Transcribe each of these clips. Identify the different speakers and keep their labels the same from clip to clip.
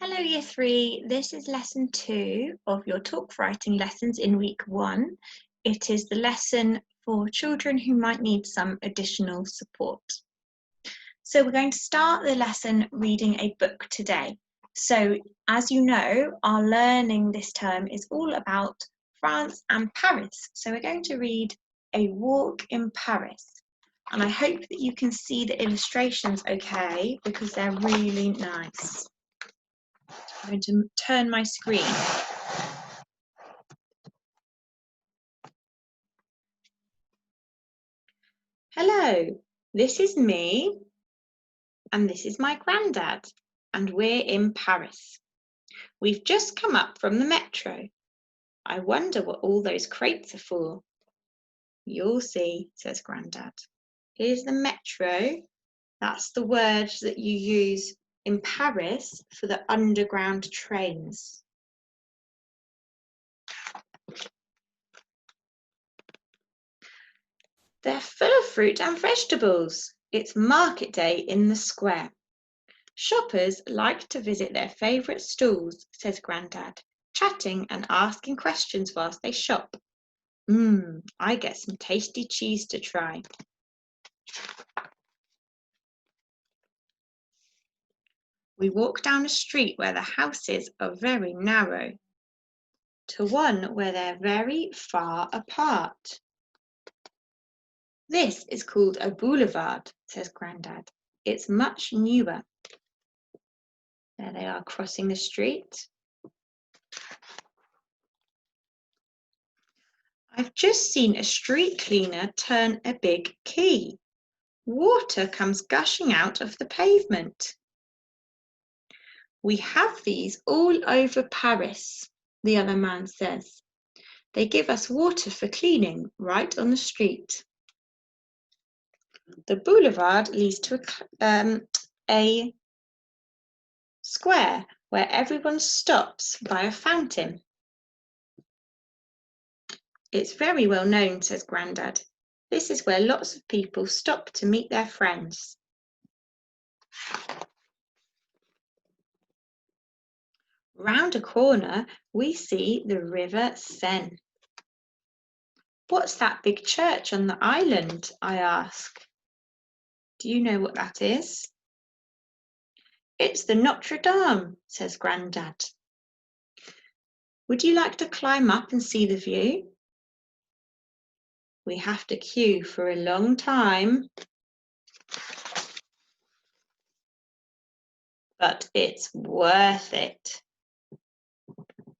Speaker 1: Hello Year 3, this is lesson 2 of your talk writing lessons in week 1. It is the lesson for children who might need some additional support. So we're going to start the lesson reading a book today. So as you know, our learning this term is all about France and Paris. So we're going to read A Walk in Paris. And I hope that you can see the illustrations okay, because they're really nice. I'm going to turn my screen. Hello, this is me, and this is my granddad, and we're in Paris. We've just come up from the metro. I wonder what all those crates are for. You'll see, says Grandad. Here's the metro. That's the word that you use in Paris for the underground trains. They're full of fruit and vegetables. It's market day in the square. Shoppers like to visit their favourite stalls, says Grandad, chatting and asking questions whilst they shop. I get some tasty cheese to try. We walk down a street where the houses are very narrow, to one where they're very far apart. This is called a boulevard, says Grandad. It's much newer. There they are crossing the street. I've just seen a street cleaner turn a big key. Water comes gushing out of the pavement. We have these all over Paris, the other man says. They give us water for cleaning right on the street. The boulevard leads to a square where everyone stops by a fountain. It's very well known, says Grandad. This is where lots of people stop to meet their friends. Round a corner, we see the River Seine. What's that big church on the island? I ask. Do you know what that is? It's the Notre Dame, says Grandad. Would you like to climb up and see the view? We have to queue for a long time, but it's worth it.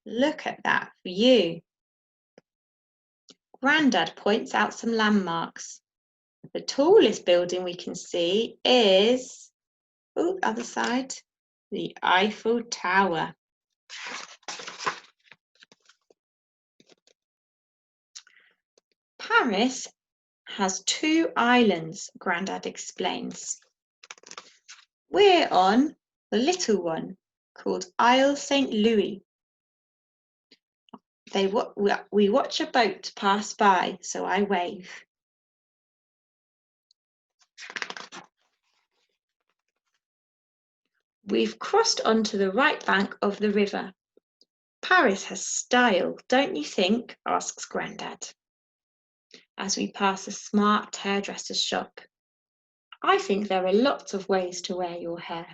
Speaker 1: Look at that view. Grandad points out some landmarks. The tallest building we can see is, other side, the Eiffel Tower. Paris has 2 islands, Grandad explains. We're on the little one called Isle St. Louis. We watch a boat pass by, so I wave. We've crossed onto the right bank of the river. Paris has style, don't you think? Asks Grandad, as we pass a smart hairdresser's shop. I think there are lots of ways to wear your hair.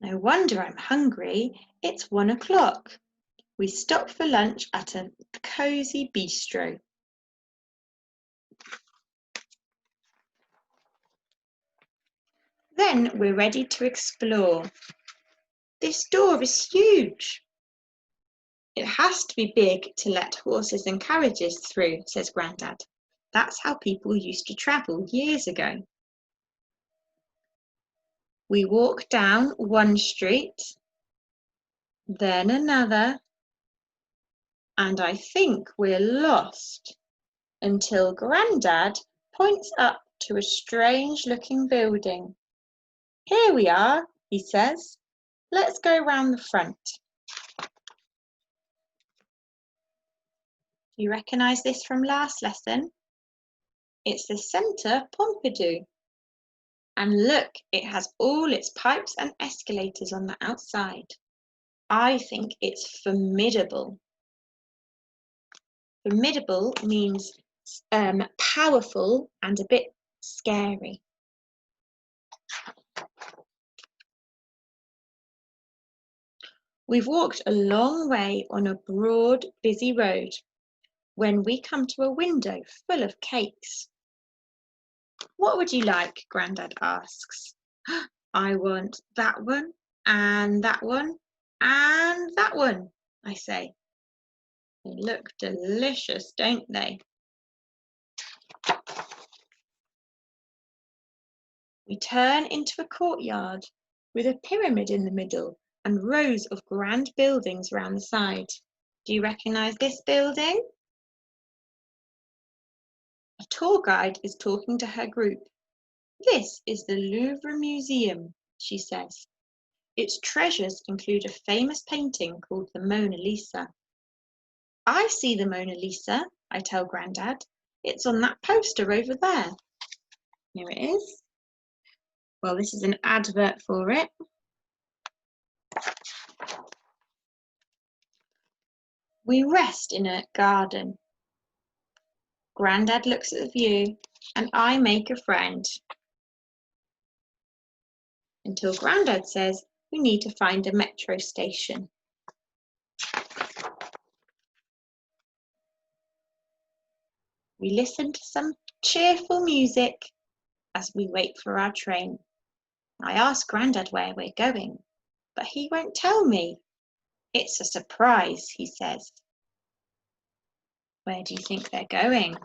Speaker 1: No wonder I'm hungry. It's 1 o'clock. We stop for lunch at a cosy bistro. Then we're ready to explore. This door is huge. It has to be big to let horses and carriages through, says Grandad. That's how people used to travel years ago. We walk down one street, then another, and I think we're lost until Grandad points up to a strange-looking building. Here we are, he says. Let's go round the front. Do you recognise this from last lesson? It's the Centre Pompidou. And look, it has all its pipes and escalators on the outside. I think it's formidable. Formidable means powerful and a bit scary. We've walked a long way on a broad, busy road when we come to a window full of cakes. What would you like? Grandad asks. I want that one and that one and that one, I say. They look delicious, don't they? We turn into a courtyard with a pyramid in the middle and rows of grand buildings round the side. Do you recognise this building? A tour guide is talking to her group. This is the Louvre Museum, she says. Its treasures include a famous painting called the Mona Lisa. I see the Mona Lisa, I tell Grandad. It's on that poster over there. Here it is. Well, this is an advert for it. We rest in a garden. Grandad looks at the view and I make a friend. Until Grandad says we need to find a metro station. We listen to some cheerful music as we wait for our train. I ask Grandad where we're going, but he won't tell me. It's a surprise, he says. Where do you think they're going?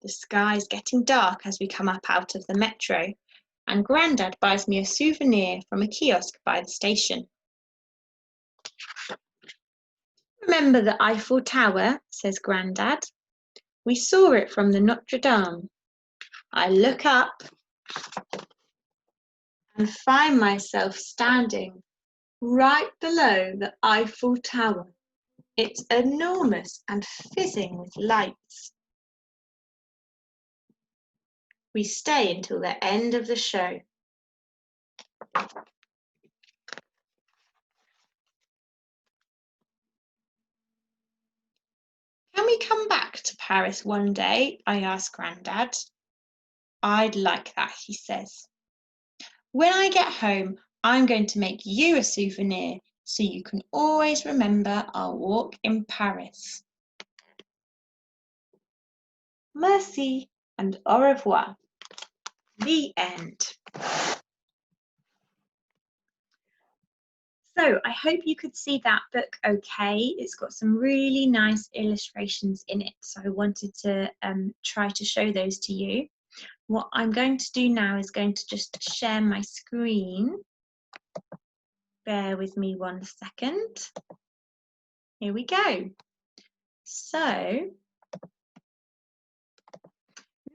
Speaker 1: The sky's getting dark as we come up out of the metro, and Grandad buys me a souvenir from a kiosk by the station. Remember the Eiffel Tower, says Grandad. We saw it from the Notre Dame. I look up and find myself standing right below the Eiffel Tower. It's enormous and fizzing with lights. We stay until the end of the show. Can we come back to Paris one day? I ask Grandad. I'd like that, he says. When I get home, I'm going to make you a souvenir so you can always remember our walk in Paris. Merci and au revoir. The end. So I hope you could see that book okay. It's got some really nice illustrations in it. So I wanted to try to show those to you. What I'm going to do now is going to just share my screen. Bear with me 1 second. Here we go. So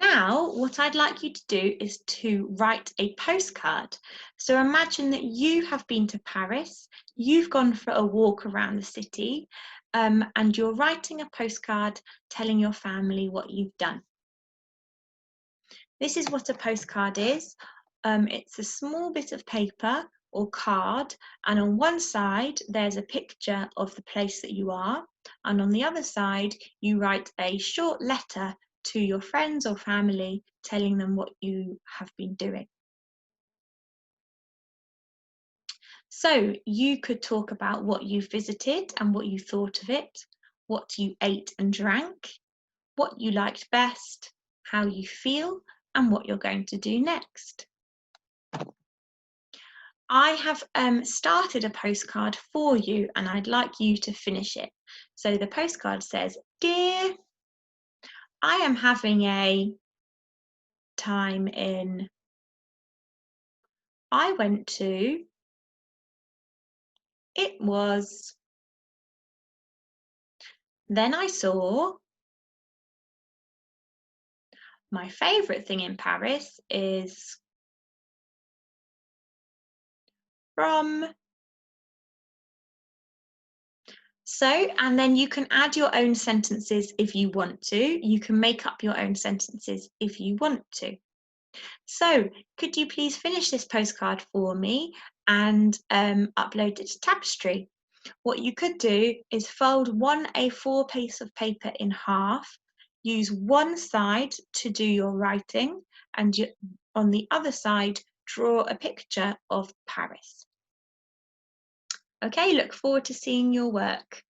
Speaker 1: now what I'd like you to do is to write a postcard. So imagine that you have been to Paris, you've gone for a walk around the city, and you're writing a postcard telling your family what you've done. This is what a postcard is. It's a small bit of paper or card, and on one side there's a picture of the place that you are, and on the other side you write a short letter to your friends or family telling them what you have been doing. So you could talk about what you visited and what you thought of it, what you ate and drank, what you liked best, how you feel, and what you're going to do next. I have started a postcard for you and I'd like you to finish it. So the postcard says, "Dear, I am having a time in, I went to, it was, then I saw, my favourite thing in Paris is, from." So, and then you can add your own sentences if you want to. You can make up your own sentences if you want to. So, could you please finish this postcard for me and upload it to Tapestry? What you could do is fold one A4 piece of paper in half, use one side to do your writing, and on the other side, draw a picture of Paris. Okay, look forward to seeing your work.